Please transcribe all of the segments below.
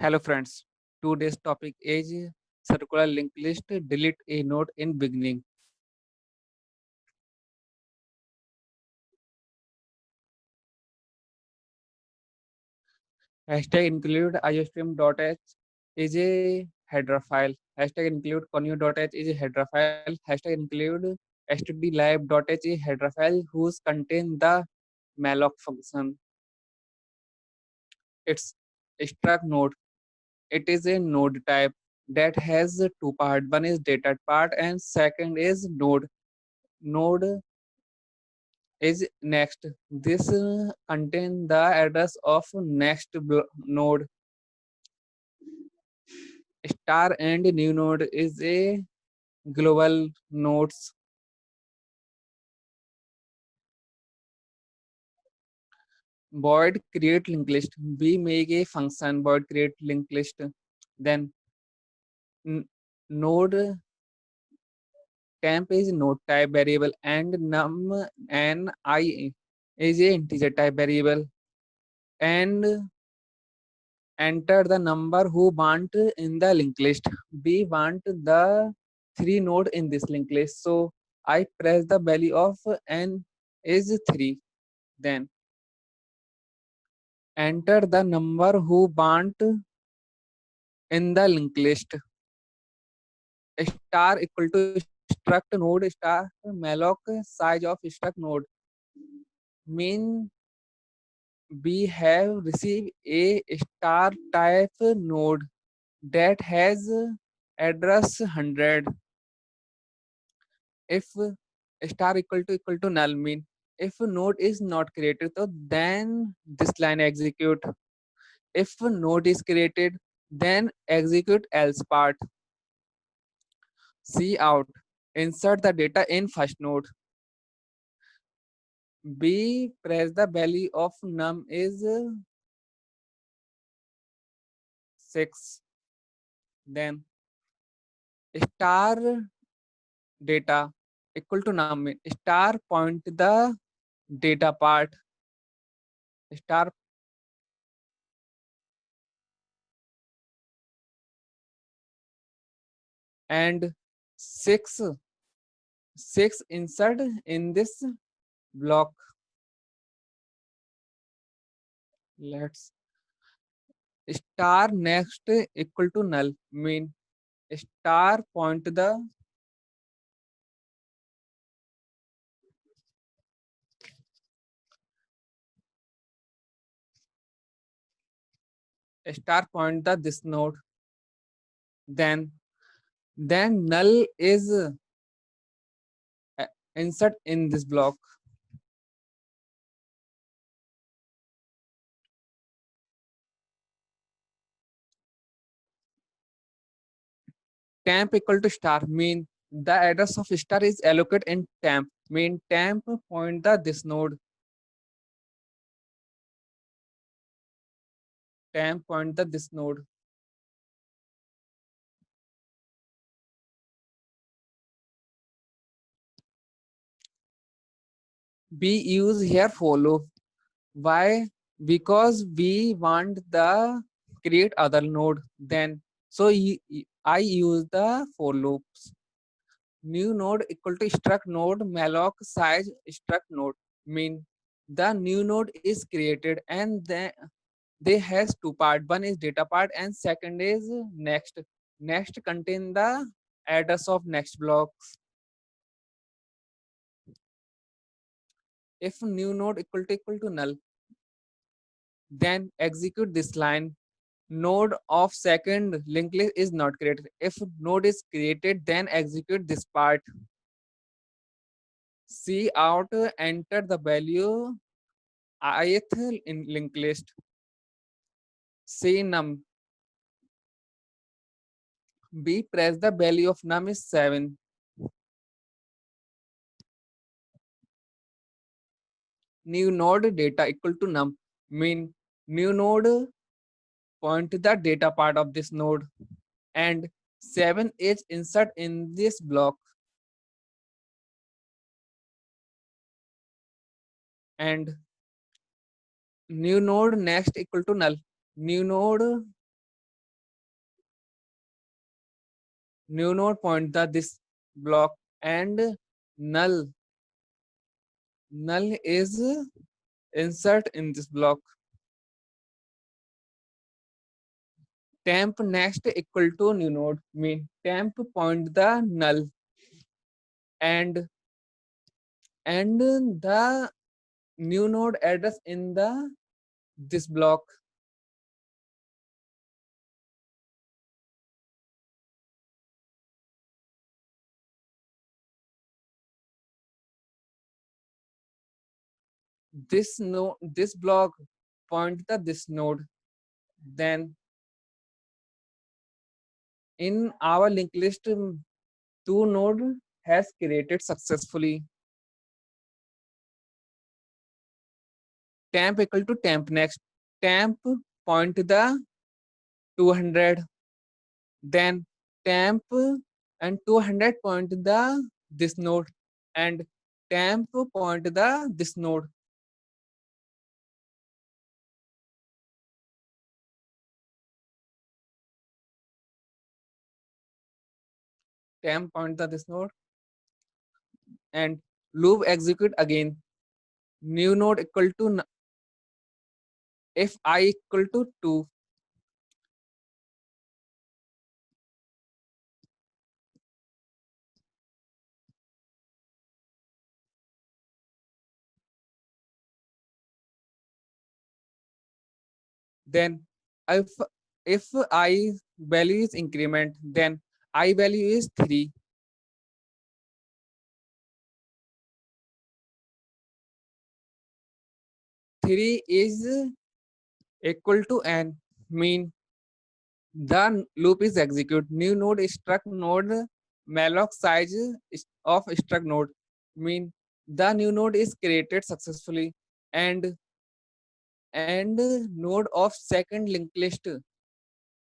Hello friends, today's topic is circular linked list, delete a node in beginning. Hashtag include iostream.h is a header file. Hashtag include conio.h is a header file. Hashtag include stdlib.h is a header file whose contain the malloc function. It's struct node. It is a node type that has two parts. One is data part and second is node. Node is next. This contain the address of next node. Star and new node is a global nodes. Void create linked list. We make a function void create linked list. Then node temp is node type variable and num and I is a integer type variable and enter the number who want in the linked list. We want the three node in this linked list. So I press the value of n is 3. Then enter the number who want in the linked list. Star equal to struct node star malloc size of struct node. Mean we have received a star type node that has address 100. If star equal to null mean if a node is not created, so then this line execute. If a node is created, then execute else part. C out. Insert the data in first node. B press the value of num is 6. Then star data equal to num mean star point the data part. Star and 6 insert in this block. Let's star next equal to null mean star point the star point the this node. Then null is insert in this block. Temp equal to star mean the address of star is allocated in temp mean temp point the this node. Temp point the this node. We use here follow. Why? Because we want the create other node. Then so I use the for loops. New node equal to struct node malloc size struct node mean the new node is created and then they has two part. One is data part and second is next. Next contain the address of next blocks. If new node equal to null, then execute this line. Node of second linked list is not created. If node is created, then execute this part. C out, enter the value ith in linked list. C num. B press the value of num is 7. New node data equal to num mean new node point to the data part of this node and 7 is insert in this block and new node next equal to null. New node new node point the this block, and null is insert in this block. Temp next equal to new node, mean temp point the null, and the new node address in the this block. This block point the this node. Then in our linked list, two node has created successfully. Temp equal to temp next. Temp point the 200. Then temp and 200 point the this node, and temp point the this node. Temp point the this node, and loop execute again. New node equal to if I equal to 2, then if I value is increment, then I value is 3. 3 is equal to n, mean the loop is execute. New node struct node malloc size of struct node, mean the new node is created successfully, and node of second linked list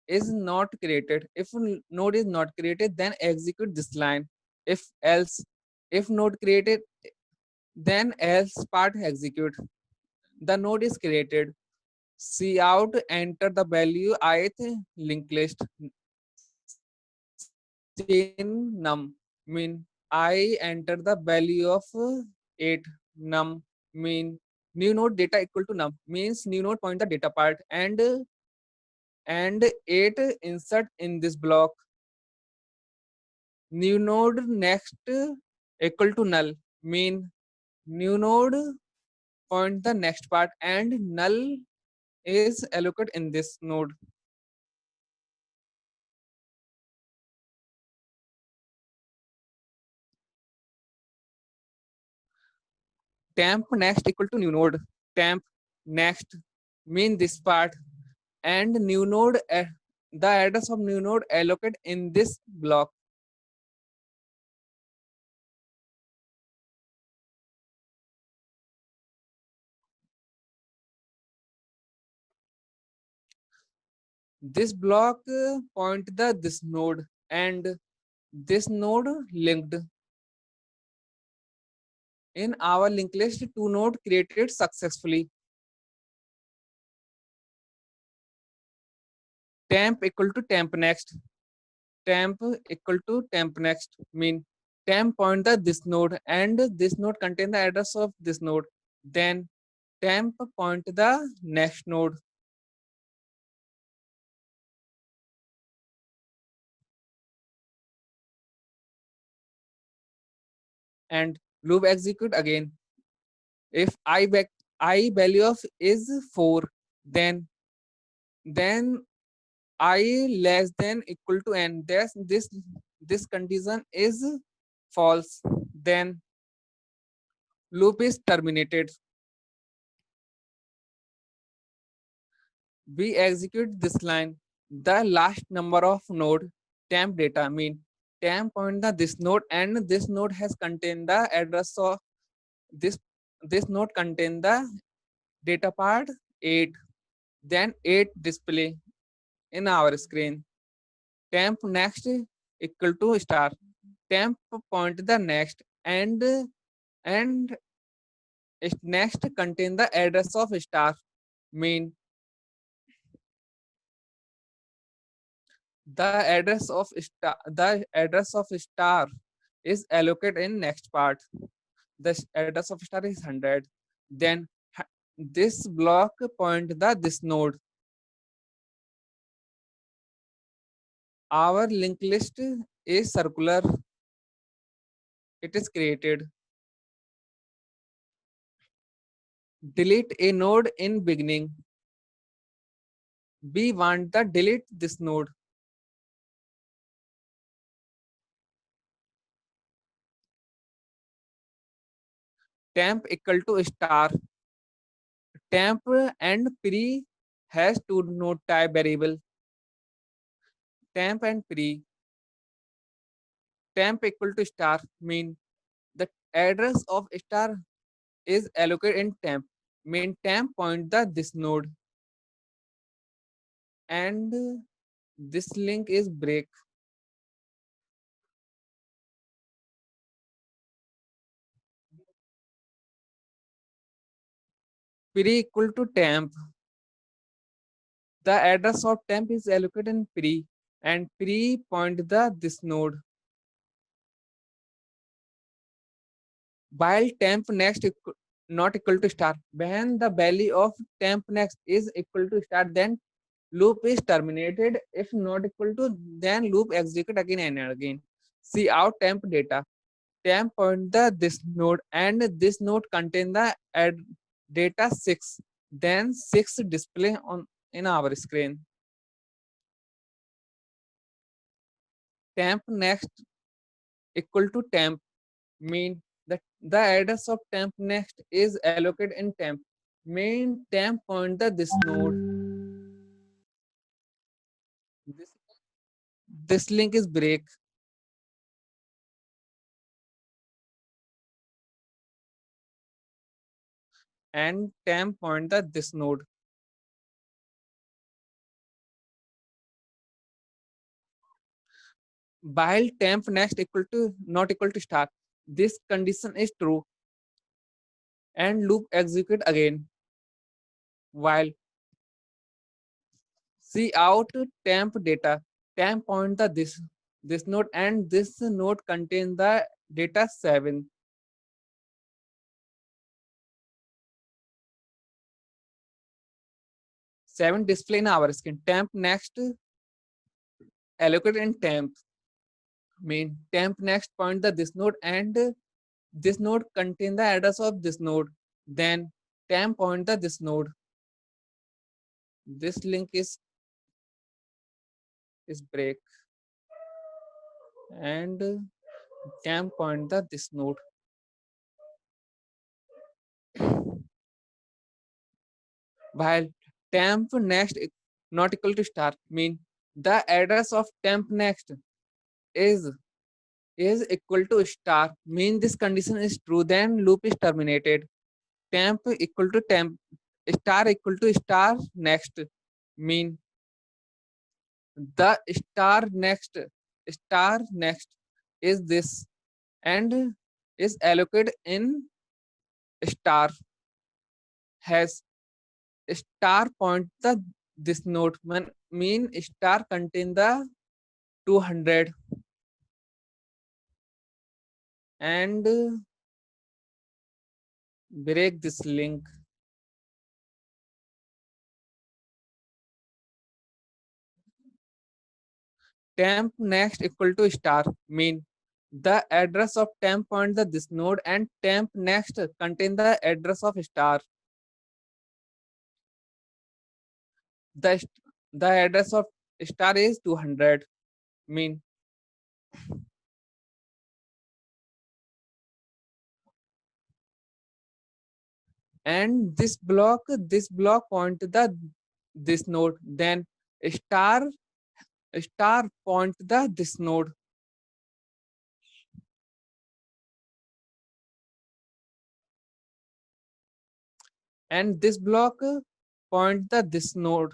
is not created. If node is not created, then execute this line. If else, if node created, then else part execute. The node is created. See out, enter the value ith linked list. In num, mean I enter the value of 8. Num mean new node data equal to num, means new node point the data part, and 8 insert in this block. New node next equal to null, mean new node point the next part, and null is allocated in this node. Temp next equal to new node. Temp next mean this part, and new node the address of new node allocated in this block. This block point the this node, and this node linked. In our linked list, two node created successfully. Temp equal to temp next. Temp equal to temp next, mean temp point the this node, and this node contain the address of this node. Then temp point the next node, and loop execute again. If I value of is 4, then I less than equal to n. This condition is false. Then loop is terminated. We execute this line. The last number of node temp data, mean temp point the this node, and this node has contained the address of this node contain the data part 8. Then 8 display in our screen. Temp next equal to star. Temp point the next, and next contain the address of star, mean the address of star is allocated in next part. Address of star is 100. Then this block point the this node. Our linked list is circular. It is created. Delete a node in beginning. We want the delete this node. Temp equal to star. Temp and pre has two node type variable. Temp and pre. Temp equal to star mean the address of star is allocated in temp. Mean temp point the this node, and this link is break. Pre equal to temp. The address of temp is allocated in pre, and pre point the this node. While temp next not equal to star, when the value of temp next is equal to star, then loop is terminated. If not equal to, then loop execute again and again. See out temp data. Temp point the this node, and this node contain the add data 6. Then 6 display on in our screen. Temp next equal to temp mean that the address of temp next is allocated in temp. Main temp point the this node. This, this link is break, and temp point the this node. While temp next equal to not equal to star, this condition is true, and loop execute again. While see out temp data, temp point the this node, and this node contain the data 7. 7 display in our screen. Temp next allocated in temp. Mean temp next point the this node, and this node contain the address of this node. Then temp point the this node. This link is break, and temp point the this node. While temp next not equal to star, mean the address of temp next is equal to star, mean this condition is true, then loop is terminated. Temp equal to temp, star equal to star mean the star next is this, and is allocated in star, has star point the this node, mean star contain the 200, and break this link. Temp next equal to star mean the address of temp point the this node, and temp next contain the address of star. The the address of star is 200, mean and this block point to the this node, then star star point to the this node, and this block point the this node.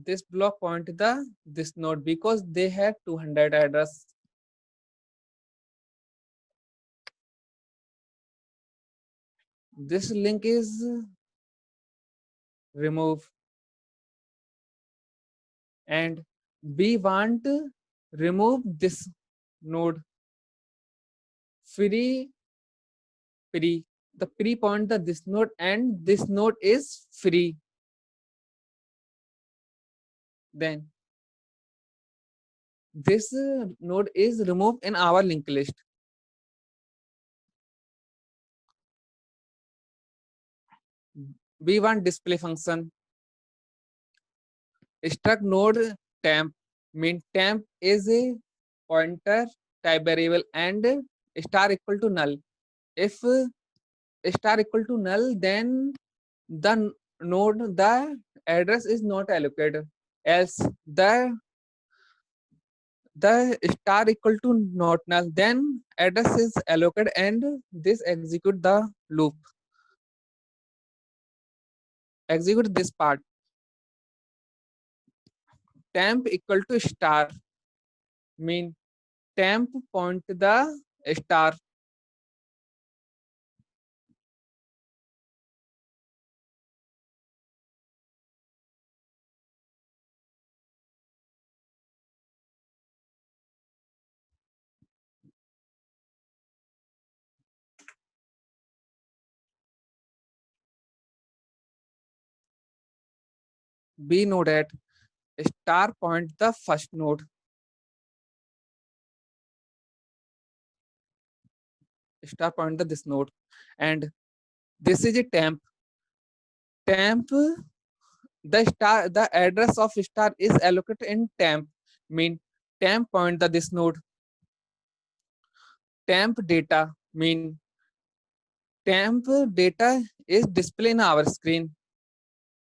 This block point to the this node because they have 200 address. This link is remove, and we want to remove this node free free. The free point the this node, and this node is free. Then this node is removed in our linked list. We want display function. Struct node temp, mean temp is a pointer type variable and star equal to null. If star equal to null, then the node the address is not allocated. Else the star equal to not null, then address is allocated and this execute the loop. Execute this part. Temp equal to star, mean temp point the star. B node at star point the first node. Star point the this node, and this is a temp. Temp the address of star is allocated in temp, mean temp point the this node. Temp data, mean temp data is display in our screen,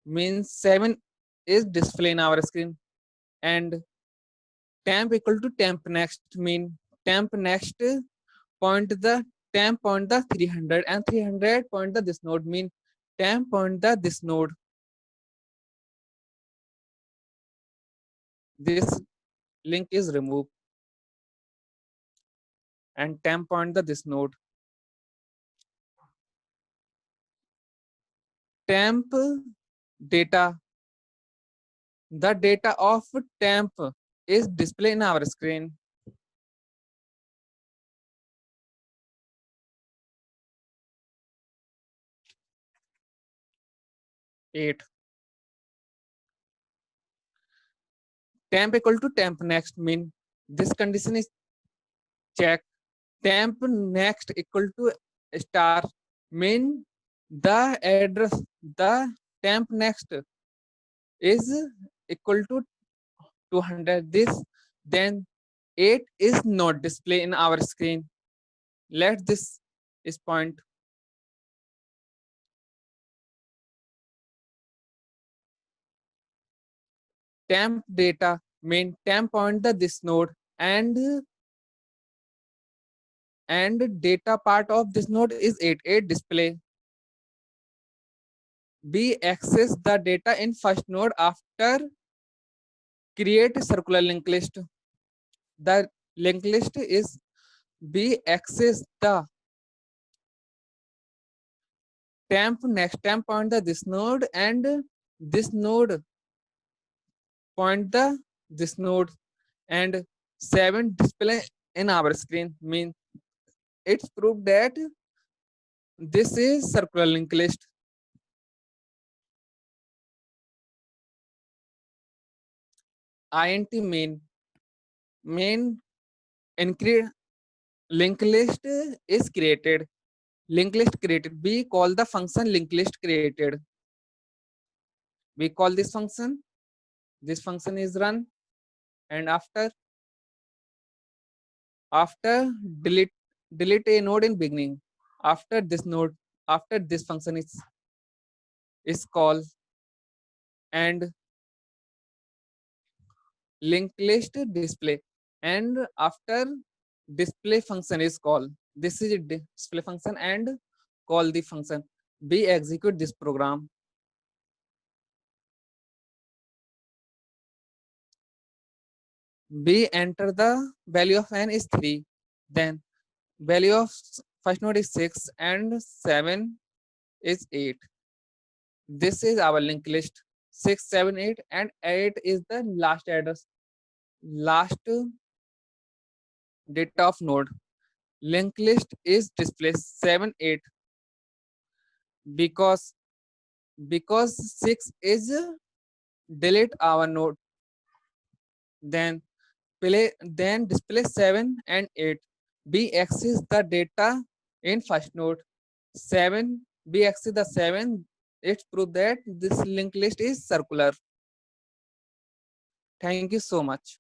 means 7 is display in our screen, and temp equal to temp next, mean temp next point the temp point the 300 and 300 point the this node, mean temp point the this node. This link is removed and temp point the this node. Temp data, the data of temp is displayed in our screen. Eight. Temp equal to temp next, mean this condition is checked. Temp next equal to star, mean the address the temp next is equal to 200. This then 8 is not displayed in our screen. Let this is point. Temp data, mean temp point the this node, and data part of this node is 8 display. We access the data in first node after create circular linked list. The linked list is we access the temp next temp point the this node, and this node point the this node, and 7 display in our screen, mean it's proof that this is circular linked list. Int main increase linked list is created. Linked list created. We call the function linked list created. We call this function. This function is run, and after delete a node in beginning. After this node, after this function is called, and linked list display, and after display function is called. This is a display function and call the function. We execute this program. We enter the value of n is 3. Then value of first node is 6 and 7 is 8. This is our linked list 6, 7, 8, and 8 is the last address, last data of node. Linked list is display 7, 8 because 6 is delete our node, then display 7 and 8. Bx is the data in first node. 7 Bx is the 7. It's proof that this linked list is circular. Thank you so much.